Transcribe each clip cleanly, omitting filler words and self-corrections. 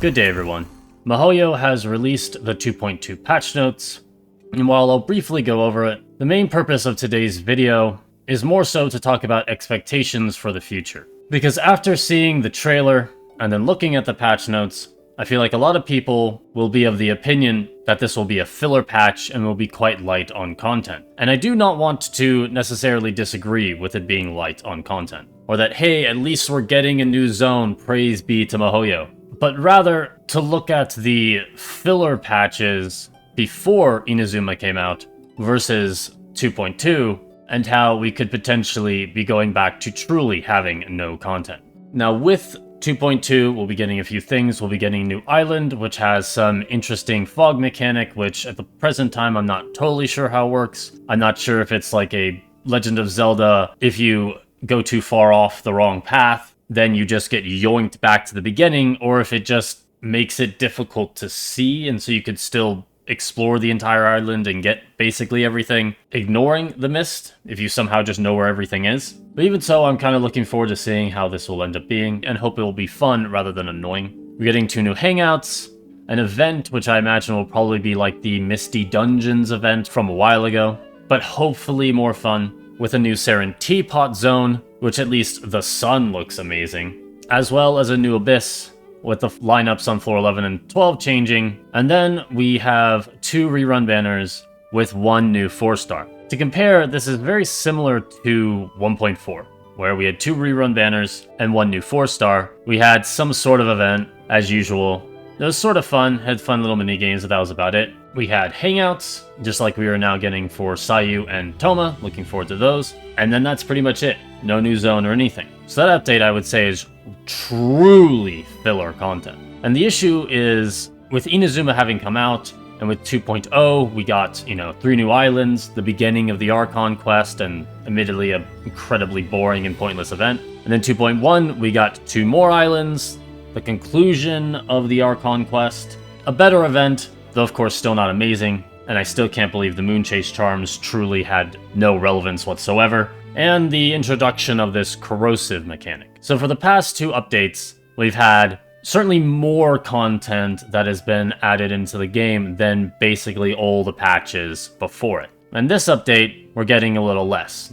Good day, everyone. MiHoYo has released the 2.2 patch notes, and while I'll briefly go over it, the main purpose of today's video is more so to talk about expectations for the future. Because after seeing the trailer and then looking at the patch notes, I feel like a lot of people will be of the opinion that this will be a filler patch and will be quite light on content. And I do not want to necessarily disagree with it being light on content. Or that, hey, at least we're getting a new zone, praise be to MiHoYo. But rather, to look at the filler patches before Inazuma came out versus 2.2, and how we could potentially be going back to truly having no content. Now with 2.2, we'll be getting a few things. We'll be getting a new island, which has some interesting fog mechanic, which at the present time I'm not totally sure how it works. I'm not sure if it's like a Legend of Zelda, if you go too far off the wrong path, then you just get yoinked back to the beginning, or if it just makes it difficult to see, and so you could still explore the entire island and get basically everything, ignoring the mist, if you somehow just know where everything is. But even so, I'm kind of looking forward to seeing how this will end up being, and hope it will be fun rather than annoying. We're getting 2 new hangouts, an event which I imagine will probably be like the Misty Dungeons event from a while ago, but hopefully more fun, with a new Saren Teapot zone, which at least the sun looks amazing, as well as a new Abyss, with the lineups on floor 11 and 12 changing, and then we have 2 rerun banners with 1 new 4-star. To compare, this is very similar to 1.4, where we had 2 rerun banners and 1 new 4-star. We had some sort of event, as usual. It was sort of fun, had fun little mini games, but that was about it. We had hangouts, just like we are now getting for Sayu and Toma, looking forward to those. And then that's pretty much it. No new zone or anything. So that update, I would say, is truly filler content. And the issue is, with Inazuma having come out, and with 2.0, we got, 3 new islands, the beginning of the Archon quest, and admittedly an incredibly boring and pointless event. And then 2.1, we got 2 more islands, the conclusion of the Archon quest, a better event, though of course still not amazing, and I still can't believe the Moon Chase charms truly had no relevance whatsoever, and the introduction of this corrosive mechanic. So for the past 2 updates, we've had certainly more content that has been added into the game than basically all the patches before it. And this update, we're getting a little less.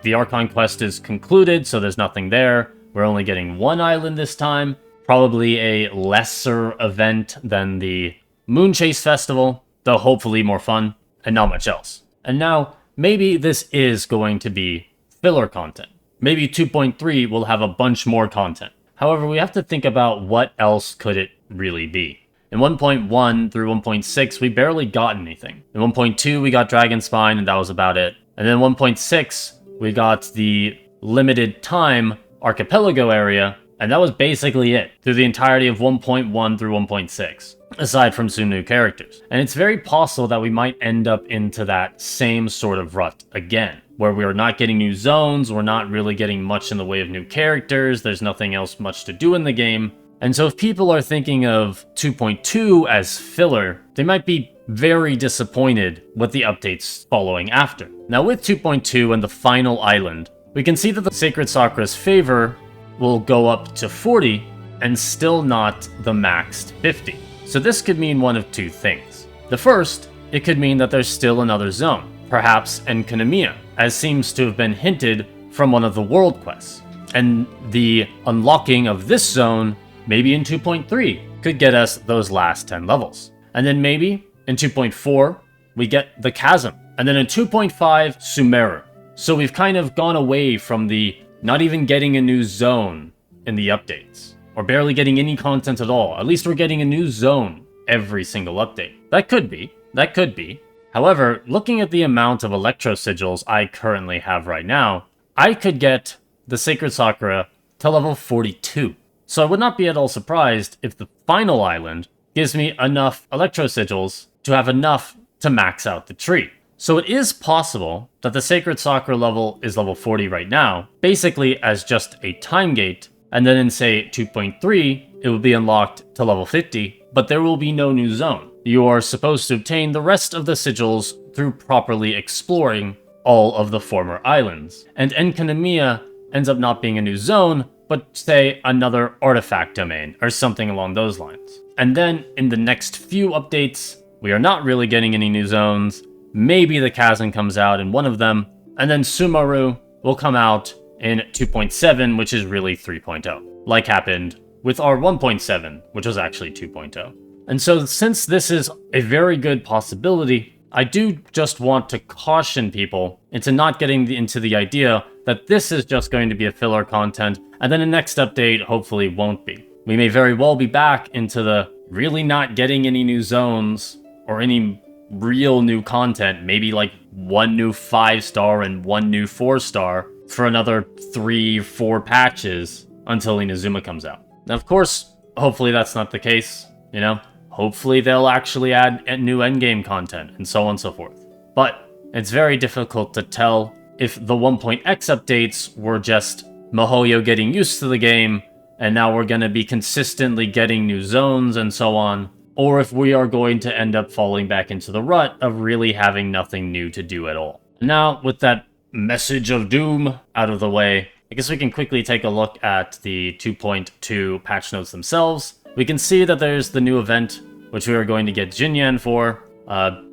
The Archon quest is concluded, so there's nothing there. We're only getting 1 island this time, probably a lesser event than the Moon Chase Festival, though hopefully more fun, and not much else. And now, maybe this is going to be filler content. Maybe 2.3 will have a bunch more content. However, we have to think about what else could it really be. In 1.1 through 1.6, we barely got anything. In 1.2, we got Dragon Spine, and that was about it. And then 1.6, we got the limited time archipelago area, and that was basically it through the entirety of 1.1 through 1.6, aside from some new characters. And it's very possible that we might end up into that same sort of rut again, where we are not getting new zones, we're not really getting much in the way of new characters, there's nothing else much to do in the game. And so if people are thinking of 2.2 as filler, they might be very disappointed with the updates following after. Now with 2.2 and the final island, we can see that the Sacred Sakura's favor will go up to 40 and still not the maxed 50. So this could mean one of 2 things. The first, it could mean that there's still another zone, perhaps Enkanomiya, as seems to have been hinted from one of the world quests. And the unlocking of this zone, maybe in 2.3, could get us those last 10 levels. And then maybe in 2.4, we get the Chasm. And then in 2.5, Sumeru. So we've kind of gone away from the not even getting a new zone in the updates, or barely getting any content at all. At least we're getting a new zone every single update. That could be. However, looking at the amount of Electro Sigils I currently have right now, I could get the Sacred Sakura to level 42. So I would not be at all surprised if the final island gives me enough Electro Sigils to have enough to max out the tree. So it is possible that the Sacred Sakura level is level 40 right now, basically as just a time gate, and then in say 2.3, it will be unlocked to level 50, but there will be no new zone. You are supposed to obtain the rest of the sigils through properly exploring all of the former islands. And Enkanomiya ends up not being a new zone, but say another artifact domain or something along those lines. And then in the next few updates, we are not really getting any new zones. Maybe the Chasm comes out in one of them, and then Sumaru will come out in 2.7, which is really 3.0, like happened with our 1.7, which was actually 2.0. And so since this is a very good possibility, I do just want to caution people into not getting into the idea that this is just going to be a filler content, and then the next update hopefully won't be. We may very well be back into the really not getting any new zones or any real new content, maybe like one new 5-star and one new 4-star for another 3-4 patches until Inazuma comes out. Now, of course, hopefully that's not the case, you know? Hopefully they'll actually add new endgame content, and so on and so forth. But it's very difficult to tell if the 1.x updates were just MiHoYo getting used to the game, and now we're going to be consistently getting new zones and so on, or if we are going to end up falling back into the rut of really having nothing new to do at all. Now, with that message of doom out of the way, I guess we can quickly take a look at the 2.2 patch notes themselves. We can see that there's the new event, which we are going to get Jinyan for.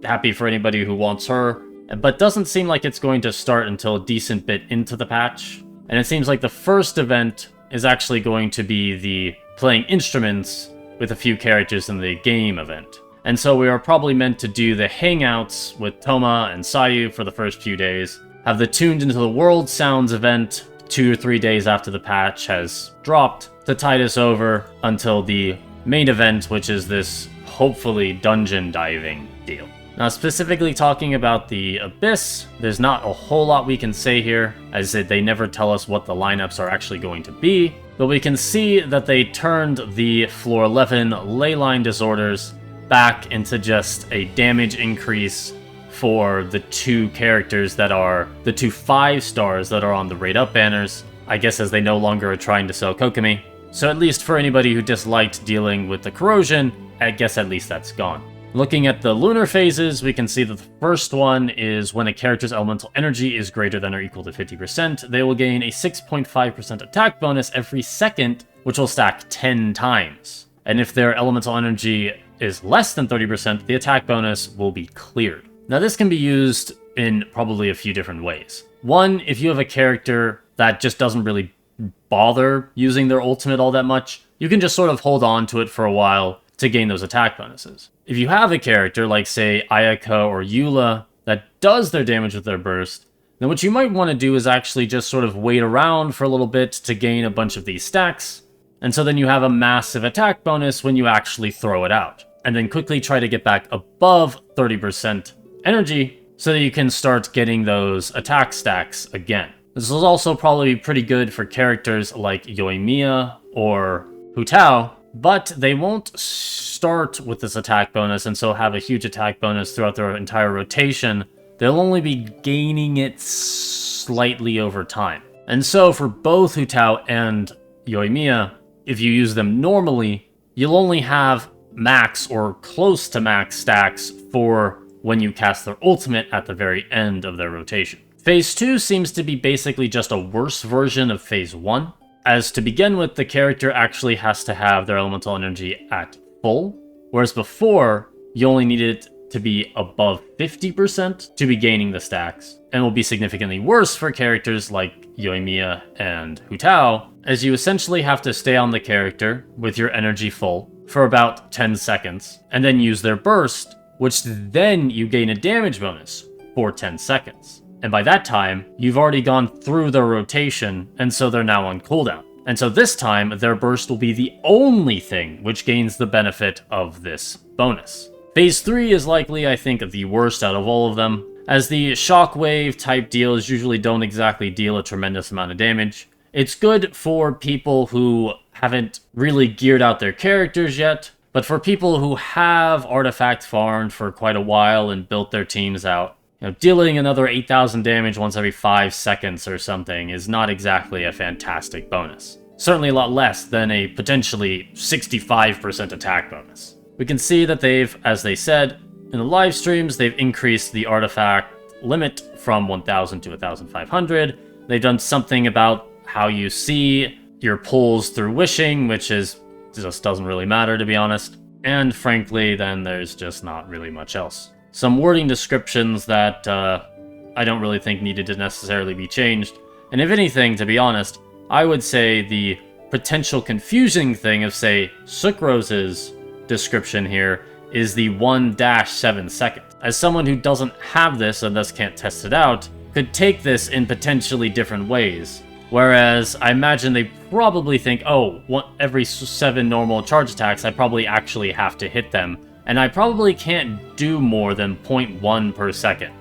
Happy for anybody who wants her, but doesn't seem like it's going to start until a decent bit into the patch. And it seems like the first event is actually going to be the playing instruments with a few characters in the game event. And so we are probably meant to do the hangouts with Toma and Sayu for the first few days, have the Tuned into the World Sounds event 2 or 3 days after the patch has dropped to tide us over until the main event, which is this hopefully dungeon diving deal. Now, specifically talking about the Abyss, there's not a whole lot we can say here, as they never tell us what the lineups are actually going to be, but we can see that they turned the Floor 11 Leyline Disorders back into just a damage increase for the 2 characters that are the 2 5-stars that are on the Raid Up banners, I guess as they no longer are trying to sell Kokomi. So at least for anybody who disliked dealing with the corrosion, I guess at least that's gone. Looking at the lunar phases, we can see that the first one is when a character's elemental energy is greater than or equal to 50%, they will gain a 6.5% attack bonus every second, which will stack 10 times. And if their elemental energy is less than 30%, the attack bonus will be cleared. Now this can be used in probably a few different ways. One, if you have a character that just doesn't really bother using their ultimate all that much, you can just sort of hold on to it for a while to gain those attack bonuses. If you have a character like, say, Ayaka or Eula that does their damage with their burst, then what you might want to do is actually just sort of wait around for a little bit to gain a bunch of these stacks, and so then you have a massive attack bonus when you actually throw it out, and then quickly try to get back above 30% energy so that you can start getting those attack stacks again. This will also probably be pretty good for characters like Yoimiya or Hu Tao, but they won't start with this attack bonus and so have a huge attack bonus throughout their entire rotation. They'll only be gaining it slightly over time. And so for both Hu Tao and Yoimiya, if you use them normally, you'll only have max or close to max stacks for when you cast their ultimate at the very end of their rotation. Phase 2 seems to be basically just a worse version of Phase 1. As to begin with, the character actually has to have their elemental energy at full, whereas before, you only needed it to be above 50% to be gaining the stacks, and will be significantly worse for characters like Yoimiya and Hu Tao, as you essentially have to stay on the character with your energy full for about 10 seconds, and then use their burst, which then you gain a damage bonus for 10 seconds. And by that time, you've already gone through their rotation, and so they're now on cooldown. And so this time, their burst will be the only thing which gains the benefit of this bonus. Phase 3 is likely, I think, the worst out of all of them, as the shockwave type deals usually don't exactly deal a tremendous amount of damage. It's good for people who haven't really geared out their characters yet, but for people who have artifact farmed for quite a while and built their teams out, dealing another 8,000 damage once every 5 seconds or something is not exactly a fantastic bonus. Certainly a lot less than a potentially 65% attack bonus. We can see that they've, as they said, in the live streams, they've increased the artifact limit from 1,000 to 1,500. They've done something about how you see your pulls through wishing, which just doesn't really matter, to be honest. And frankly, then there's just not really much else. Some wording descriptions that I don't really think needed to necessarily be changed. And if anything, to be honest, I would say the potential confusing thing of, say, Sucrose's description here is the 1-7 seconds. As someone who doesn't have this and thus can't test it out, could take this in potentially different ways. Whereas I imagine they probably think, oh, every 7 normal charge attacks, I probably actually have to hit them. And I probably can't do more than 0.1 per second.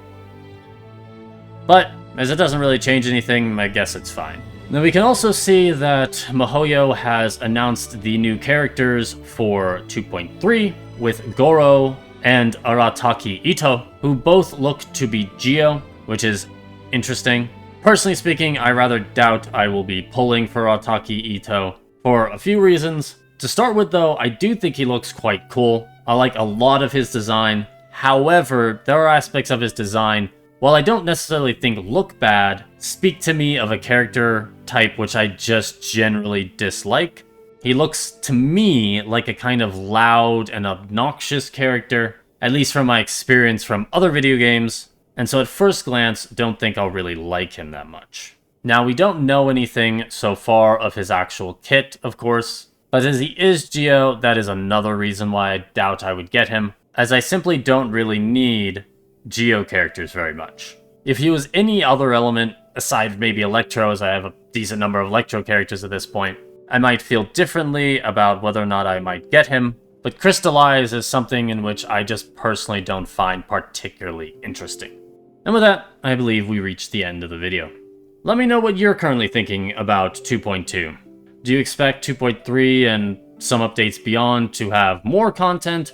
But, as it doesn't really change anything, I guess it's fine. Now we can also see that miHoYo has announced the new characters for 2.3 with Goro and Arataki Ito, who both look to be Geo, which is interesting. Personally speaking, I rather doubt I will be pulling for Arataki Ito for a few reasons. To start with though, I do think he looks quite cool. I like a lot of his design. However, there are aspects of his design, while I don't necessarily think look bad, speak to me of a character type which I just generally dislike. He looks to me like a kind of loud and obnoxious character, at least from my experience from other video games, and so at first glance, don't think I'll really like him that much. Now, we don't know anything so far of his actual kit, of course, but as he is Geo, that is another reason why I doubt I would get him, as I simply don't really need Geo characters very much. If he was any other element, aside maybe Electro, as I have a decent number of Electro characters at this point, I might feel differently about whether or not I might get him, but Crystallize is something in which I just personally don't find particularly interesting. And with that, I believe we reached the end of the video. Let me know what you're currently thinking about 2.2. Do you expect 2.3 and some updates beyond to have more content?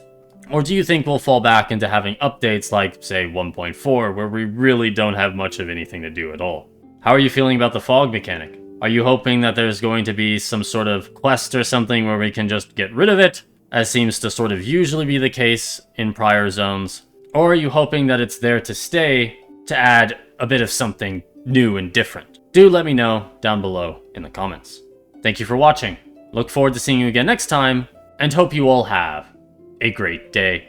Or do you think we'll fall back into having updates like, say, 1.4, where we really don't have much of anything to do at all? How are you feeling about the fog mechanic? Are you hoping that there's going to be some sort of quest or something where we can just get rid of it, as seems to sort of usually be the case in prior zones? Or are you hoping that it's there to stay, to add a bit of something new and different? Do let me know down below in the comments. Thank you for watching. Look forward to seeing you again next time, and hope you all have a great day.